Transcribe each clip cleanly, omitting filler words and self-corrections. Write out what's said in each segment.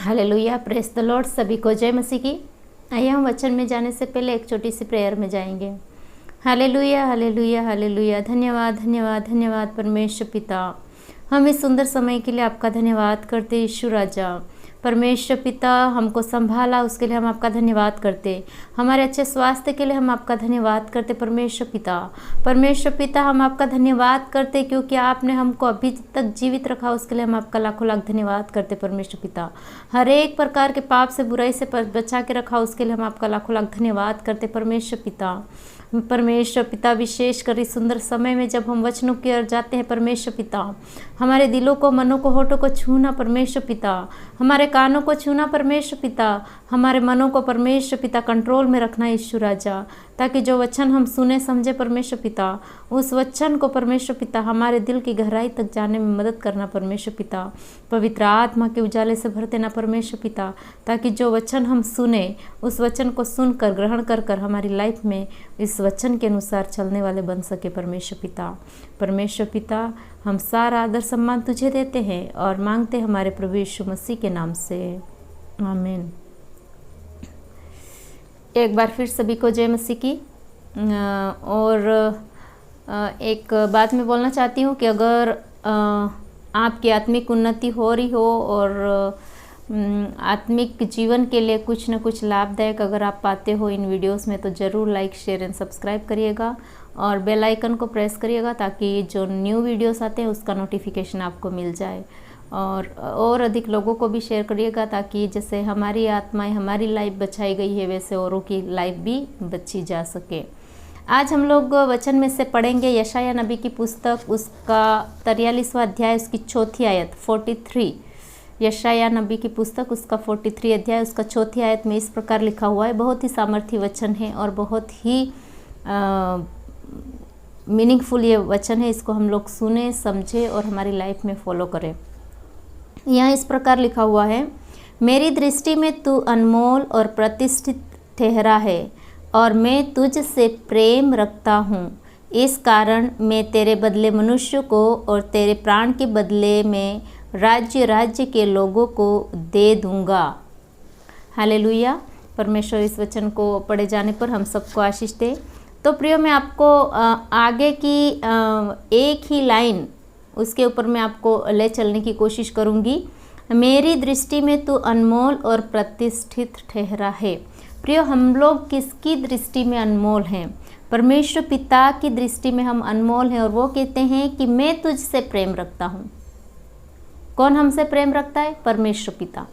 Hallelujah, praise the Lord. सभी को जय मसीह की। आइए हम वचन में जाने से पहले एक छोटी सी प्रेयर में जाएंगे। Hallelujah hallelujah hallelujah. धन्यवाद धन्यवाद धन्यवाद परमेश्वर पिता, हम इस सुंदर समय के लिए आपका धन्यवाद करते यीशु राजा। परमेश्वर पिता, हमको संभाला उसके लिए हम आपका धन्यवाद करते। हमारे अच्छे स्वास्थ्य के लिए हम आपका धन्यवाद करते परमेश्वर पिता। परमेश्वर पिता, हम आपका धन्यवाद करते क्योंकि आपने हमको अभी तक जीवित रखा, उसके लिए हम आपका लाखों लाख धन्यवाद करते परमेश्वर पिता। हर एक प्रकार के पाप से, बुराई से बचा के रखा, उसके लिए हम आपका लाखों लाख धन्यवाद करते परमेश्वर पिता। परमेश्वर पिता, विशेष कर इस सुंदर समय में जब हम वचनों की ओर जाते हैं परमेश्वर पिता, हमारे दिलों को, मनों को, होठों को छूना परमेश्वर पिता, हमारे कानों को छूना परमेश्वर पिता, हमारे मनों को परमेश्वर पिता कंट्रोल में रखना यीशु राजा, ताकि जो वचन हम सुने समझे परमेश्वर पिता, उस वचन को परमेश्वर पिता हमारे दिल की गहराई तक जाने में मदद करना परमेश्वर पिता। पवित्र आत्मा के उजाले से भर देना परमेश्वर पिता, ताकि जो वचन हम सुने उस वचन को सुनकर ग्रहण कर कर हमारी लाइफ में इस वचन के अनुसार चलने वाले बन सके परमेश्वर पिता। परमेश्वर पिता, हम सारा आदर सम्मान तुझे देते हैं और मांगते हमारे प्रभु यीशु मसीह के नाम से, आमीन। एक बार फिर सभी को जय मसीह की। और एक बात मैं बोलना चाहती हूँ कि अगर आपकी आत्मिक उन्नति हो रही हो और आत्मिक जीवन के लिए कुछ न कुछ लाभदायक अगर आप पाते हो इन वीडियोस में, तो ज़रूर लाइक शेयर एंड सब्सक्राइब करिएगा और बेल आइकन को प्रेस करिएगा, ताकि जो न्यू वीडियोस आते हैं उसका नोटिफिकेशन आपको मिल जाए। और अधिक लोगों को भी शेयर करिएगा, ताकि जैसे हमारी आत्माएं, हमारी लाइफ बचाई गई है, वैसे औरों की लाइफ भी बची जा सके। आज हम लोग वचन में से पढ़ेंगे यशाया नबी की पुस्तक, उसका 43वां अध्याय, उसकी 4थी आयत 43। यशाया नबी की पुस्तक, उसका 43 अध्याय, उसका 4थी आयत में इस प्रकार लिखा हुआ है। बहुत ही सामर्थी वचन है और बहुत ही मीनिंगफुल ये वचन है। इसको हम लोग सुने, समझे और हमारी लाइफ में फॉलो करें। यहाँ इस प्रकार लिखा हुआ है, मेरी दृष्टि में तू अनमोल और प्रतिष्ठित ठहरा है और मैं तुझ से प्रेम रखता हूँ। इस कारण मैं तेरे बदले मनुष्य को और तेरे प्राण के बदले में राज्य राज्य के लोगों को दे दूँगा। हालेलुया। परमेश्वर इस वचन को पढ़े जाने पर हम सबको आशीष दे। तो प्रियो, मैं आपको आगे की एक ही लाइन, उसके ऊपर मैं आपको ले चलने की कोशिश करूंगी। मेरी दृष्टि में तू अनमोल और प्रतिष्ठित ठहरा है। प्रियो, हम लोग किसकी दृष्टि में अनमोल हैं? परमेश्वर पिता की दृष्टि में हम अनमोल हैं। और वो कहते हैं कि मैं तुझसे प्रेम रखता हूँ। कौन हमसे प्रेम रखता है? परमेश्वर पिता।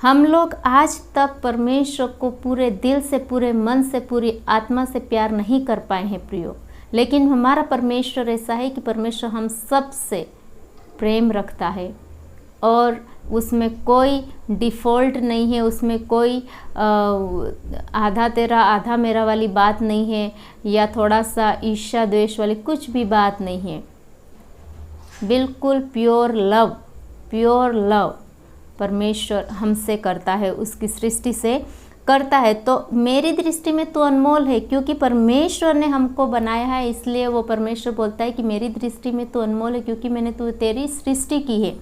हम लोग आज तक परमेश्वर को पूरे दिल से, पूरे मन से, पूरी आत्मा से प्यार नहीं कर पाए हैं प्रियो। लेकिन हमारा परमेश्वर ऐसा है कि परमेश्वर हम सब से प्रेम रखता है और उसमें कोई डिफ़ॉल्ट नहीं है, उसमें कोई आधा तेरा आधा मेरा वाली बात नहीं है, या थोड़ा सा ईर्ष्या द्वेष वाली कुछ भी बात नहीं है। बिल्कुल प्योर लव परमेश्वर हमसे करता है, उसकी सृष्टि से करता है। तो मेरी दृष्टि में तो अनमोल है, क्योंकि परमेश्वर ने हमको बनाया है, इसलिए वो परमेश्वर बोलता है कि मेरी दृष्टि में तो अनमोल है, क्योंकि मैंने तेरी सृष्टि की है।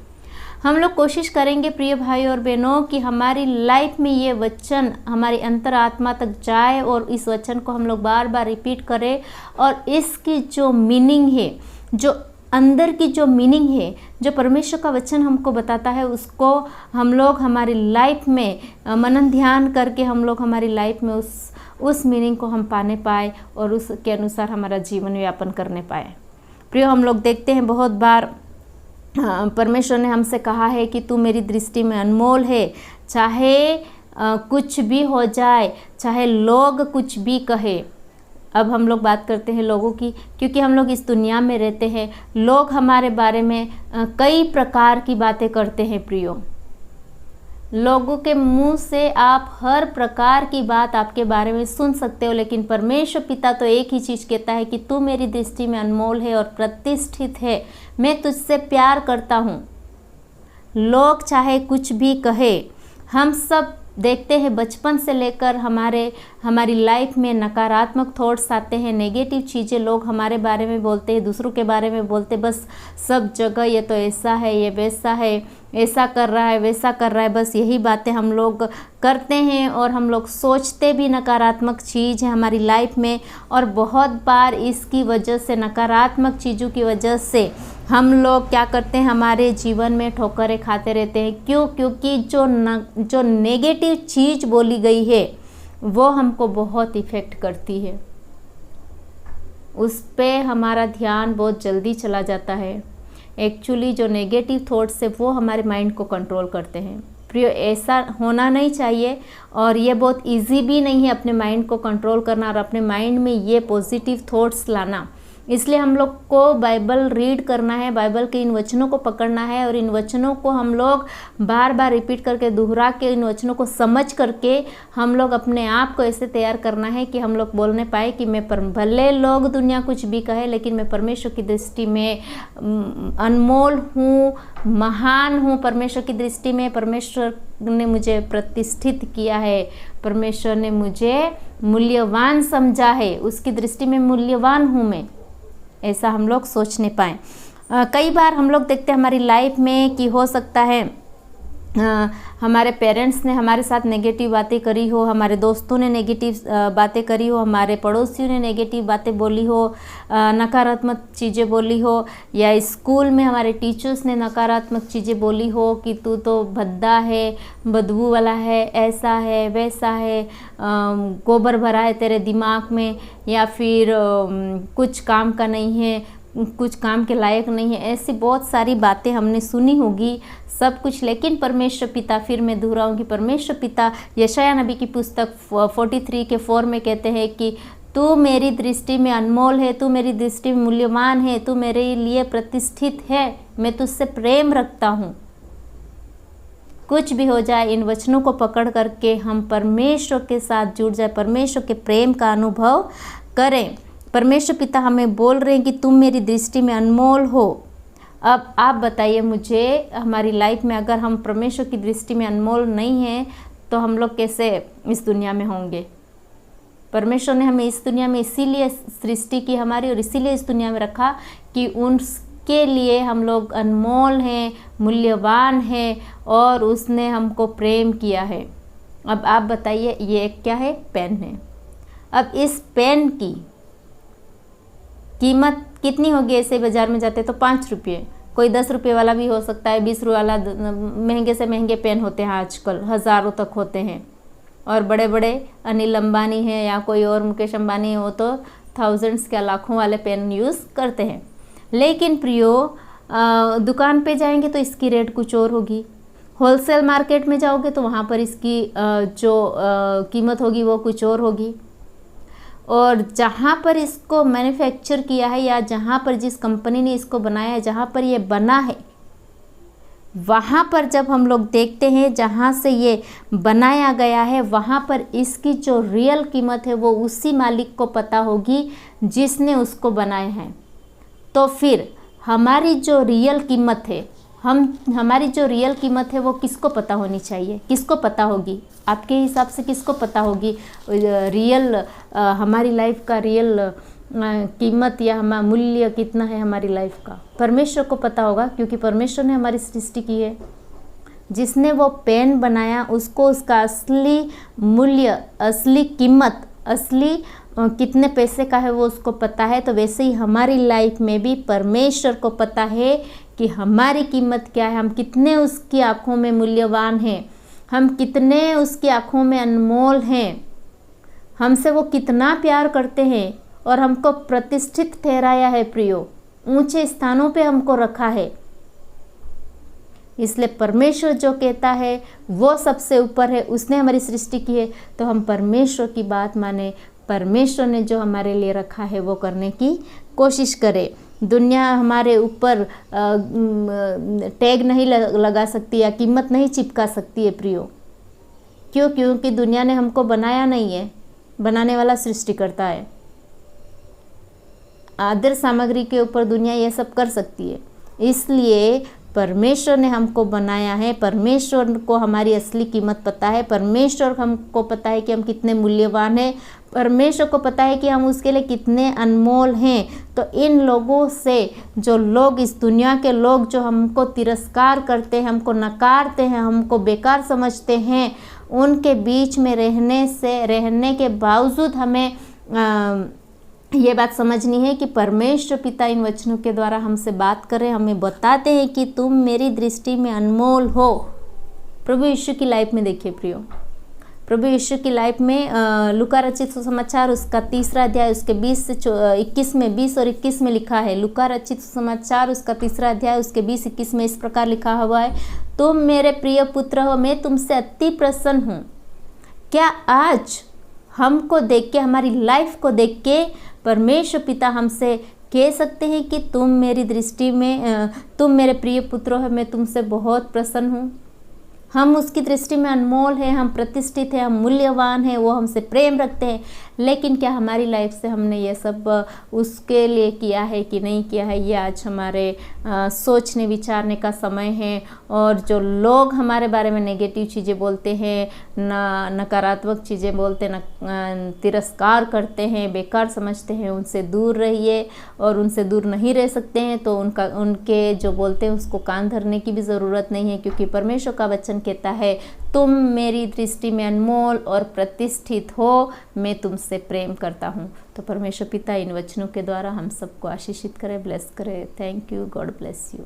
हम लोग कोशिश करेंगे प्रिय भाई और बहनों कि हमारी लाइफ में ये वचन हमारी अंतरात्मा तक जाए और इस वचन को हम लोग बार बार रिपीट करें, और इसकी जो मीनिंग है, जो अंदर की जो मीनिंग है, जो परमेश्वर का वचन हमको बताता है, उसको हम लोग हमारी लाइफ में मनन ध्यान करके हम लोग हमारी लाइफ में उस मीनिंग को हम पाने पाए और उसके अनुसार हमारा जीवन यापन करने पाए। प्रिय, हम लोग देखते हैं बहुत बार परमेश्वर ने हमसे कहा है कि तू मेरी दृष्टि में अनमोल है, चाहे कुछ भी हो जाए, चाहे लोग कुछ भी कहे। अब हम लोग बात करते हैं लोगों की, क्योंकि हम लोग इस दुनिया में रहते हैं। लोग हमारे बारे में कई प्रकार की बातें करते हैं प्रियो। लोगों के मुंह से आप हर प्रकार की बात आपके बारे में सुन सकते हो, लेकिन परमेश्वर पिता तो एक ही चीज़ कहता है कि तू मेरी दृष्टि में अनमोल है और प्रतिष्ठित है, मैं तुझसे प्यार करता हूँ। लोग चाहे कुछ भी कहे, हम सब देखते हैं बचपन से लेकर हमारी लाइफ में नकारात्मक थॉट्स आते हैं, नेगेटिव चीज़ें लोग हमारे बारे में बोलते हैं, दूसरों के बारे में बोलते हैं, बस सब जगह ये तो ऐसा है, ये वैसा है, ऐसा कर रहा है, वैसा कर रहा है, बस यही बातें हम लोग करते हैं और हम लोग सोचते भी नकारात्मक चीज़ है हमारी लाइफ में। और बहुत बार इसकी वजह से, नकारात्मक चीज़ों की वजह से हम लोग क्या करते हैं, हमारे जीवन में ठोकरें खाते रहते हैं। क्यों? क्योंकि जो नेगेटिव चीज़ बोली गई है वो हमको बहुत इफ़ेक्ट करती है, उस पे हमारा ध्यान बहुत जल्दी चला जाता है। एक्चुअली जो नेगेटिव थॉट्स है वो हमारे माइंड को कंट्रोल करते हैं। प्रिय, ऐसा होना नहीं चाहिए और ये बहुत इजी भी नहीं है अपने माइंड को कंट्रोल करना और अपने माइंड में ये पॉजिटिव थॉट्स लाना। इसलिए हम लोग को बाइबल रीड करना है, बाइबल के इन वचनों को पकड़ना है और इन वचनों को हम लोग बार बार रिपीट करके, दोहरा के, इन वचनों को समझ करके हम लोग अपने आप को ऐसे तैयार करना है कि हम लोग बोलने पाए कि मैं भले लोग दुनिया कुछ भी कहे, लेकिन मैं परमेश्वर की दृष्टि में अनमोल हूँ, महान हूँ। परमेश्वर की दृष्टि में परमेश्वर ने मुझे प्रतिष्ठित किया है, परमेश्वर ने मुझे मूल्यवान समझा है, उसकी दृष्टि में मूल्यवान हूँ मैं, ऐसा हम लोग सोचने पाएँ। कई बार हम लोग देखते हैं हमारी लाइफ में कि हो सकता है हमारे पेरेंट्स ने हमारे साथ नेगेटिव बातें करी हो, हमारे दोस्तों ने नेगेटिव बातें करी हो, हमारे पड़ोसियों ने नेगेटिव बातें बोली हो, नकारात्मक चीज़ें बोली हो, या स्कूल में हमारे टीचर्स ने नकारात्मक चीज़ें बोली हो कि तू तो भद्दा है, बदबू वाला है, ऐसा है, वैसा है, गोबर भरा है तेरे दिमाग में, या फिर कुछ काम का नहीं है, कुछ काम के लायक नहीं है। ऐसी बहुत सारी बातें हमने सुनी होगी सब कुछ। लेकिन परमेश्वर पिता, फिर मैं दोहराऊंगी, परमेश्वर पिता यशायाह नबी की पुस्तक 43 के 4 में कहते हैं कि तू मेरी दृष्टि में अनमोल है, तू मेरी दृष्टि में मूल्यवान है, तू मेरे लिए प्रतिष्ठित है, मैं तुझसे प्रेम रखता हूँ। कुछ भी हो जाए, इन वचनों को पकड़ करके हम परमेश्वर के साथ जुड़ जाए, परमेश्वर के प्रेम का अनुभव करें। परमेश्वर पिता हमें बोल रहे हैं कि तुम मेरी दृष्टि में अनमोल हो। अब आप बताइए मुझे, हमारी लाइफ में अगर हम परमेश्वर की दृष्टि में अनमोल नहीं हैं तो हम लोग कैसे इस दुनिया में होंगे? परमेश्वर ने हमें इस दुनिया में इसीलिए सृष्टि की हमारी, और इसीलिए इस दुनिया में रखा कि उनके लिए हम लोग अनमोल हैं, मूल्यवान हैं, और उसने हमको प्रेम किया है। अब आप बताइए, ये क्या है? पेन है। अब इस पेन की कीमत कितनी होगी? ऐसे बाज़ार में जाते तो 5 रुपये, कोई 10 रुपये वाला भी हो सकता है, 20 रुपये वाला, महंगे से महंगे पेन होते हैं आजकल, हज़ारों तक होते हैं। और बड़े बड़े अनिल अंबानी है या कोई और मुकेश अंबानी हो तो थाउजेंड्स के, लाखों वाले पेन यूज़ करते हैं। लेकिन प्रियो, दुकान पे जाएंगे तो इसकी रेट कुछ और होगी, होलसेल मार्केट में जाओगे तो वहाँ पर इसकी जो कीमत होगी वो कुछ और होगी, और जहाँ पर इसको मैन्युफैक्चर किया है या जहाँ पर जिस कंपनी ने इसको बनाया है, जहाँ पर ये बना है, वहाँ पर जब हम लोग देखते हैं जहाँ से ये बनाया गया है, वहाँ पर इसकी जो रियल कीमत है वो उसी मालिक को पता होगी जिसने उसको बनाया है। तो फिर हमारी जो रियल कीमत है, हमारी जो रियल कीमत है वो किसको पता होनी चाहिए? किसको पता होगी? आपके हिसाब से किसको पता होगी रियल हमारी लाइफ का रियल कीमत या हमारा मूल्य कितना है हमारी लाइफ का? परमेश्वर को पता होगा, क्योंकि परमेश्वर ने हमारी सृष्टि की है। जिसने वो पेन बनाया उसको उसका असली मूल्य, असली कीमत, असली कितने पैसे का है वो उसको पता है। तो वैसे ही हमारी लाइफ में भी परमेश्वर को पता है कि हमारी कीमत क्या है, हम कितने उसकी आँखों में मूल्यवान हैं, हम कितने उसकी आँखों में अनमोल हैं, हमसे वो कितना प्यार करते हैं और हमको प्रतिष्ठित ठहराया है प्रियो, ऊंचे स्थानों पे हमको रखा है। इसलिए परमेश्वर जो कहता है वो सबसे ऊपर है, उसने हमारी सृष्टि की है, तो हम परमेश्वर की बात माने, परमेश्वर ने जो हमारे लिए रखा है वो करने की कोशिश करें। दुनिया हमारे ऊपर टैग नहीं लगा सकती या कीमत नहीं चिपका सकती है प्रियो। क्यों? क्योंकि दुनिया ने हमको बनाया नहीं है, बनाने वाला सृष्टि करता है। आदर सामग्री के ऊपर दुनिया ये सब कर सकती है। इसलिए परमेश्वर ने हमको बनाया है, परमेश्वर को हमारी असली कीमत पता है, परमेश्वर हमको पता है कि हम कितने मूल्यवान हैं, परमेश्वर को पता है कि हम उसके लिए कितने अनमोल हैं। तो इन लोगों से, जो लोग, इस दुनिया के लोग जो हमको तिरस्कार करते हैं, हमको नकारते हैं, हमको बेकार समझते हैं, उनके बीच में रहने के बावजूद हमें ये बात समझनी है कि परमेश्वर पिता इन वचनों के द्वारा हमसे बात कर रहे हैं, हमें बताते हैं कि तुम मेरी दृष्टि में अनमोल हो। प्रभु यीशु की लाइफ में देखिए प्रियो, प्रभु यीशु की लाइफ में लूका रचित सुसमाचार उसका 3 अध्याय उसके 20 से 21 में, 20 और 21 में लिखा है। लूका रचित सुसमाचार उसका 3 अध्याय उसके 20-21 में इस प्रकार लिखा हुआ है, तुम मेरे प्रिय पुत्र हो, मैं तुमसे अति प्रसन्न हूँ। क्या आज हमको देख के, हमारी लाइफ को देख के परमेश्वर पिता हमसे कह सकते हैं कि तुम मेरी दृष्टि में, तुम मेरे प्रिय पुत्र हो, मैं तुमसे बहुत प्रसन्न हूँ। हम उसकी दृष्टि में अनमोल हैं, हम प्रतिष्ठित हैं, हम मूल्यवान हैं, वो हमसे प्रेम रखते हैं। लेकिन क्या हमारी लाइफ से हमने ये सब उसके लिए किया है कि नहीं किया है, ये आज हमारे सोचने विचारने का समय है। और जो लोग हमारे बारे में नेगेटिव चीज़ें बोलते हैं, नकारात्मक चीज़ें बोलते हैं, तिरस्कार करते हैं, बेकार समझते हैं, उनसे दूर रहिए। और उनसे दूर नहीं रह सकते हैं तो उनके जो बोलते हैं उसको कान धरने की भी ज़रूरत नहीं है, क्योंकि परमेश्वर का वचन कहता है, तुम मेरी दृष्टि में अनमोल और प्रतिष्ठित हो, मैं तुमसे प्रेम करता हूँ। तो परमेश्वर पिता इन वचनों के द्वारा हम सबको आशीषित करे, ब्लेस करे। Thank you, God bless you.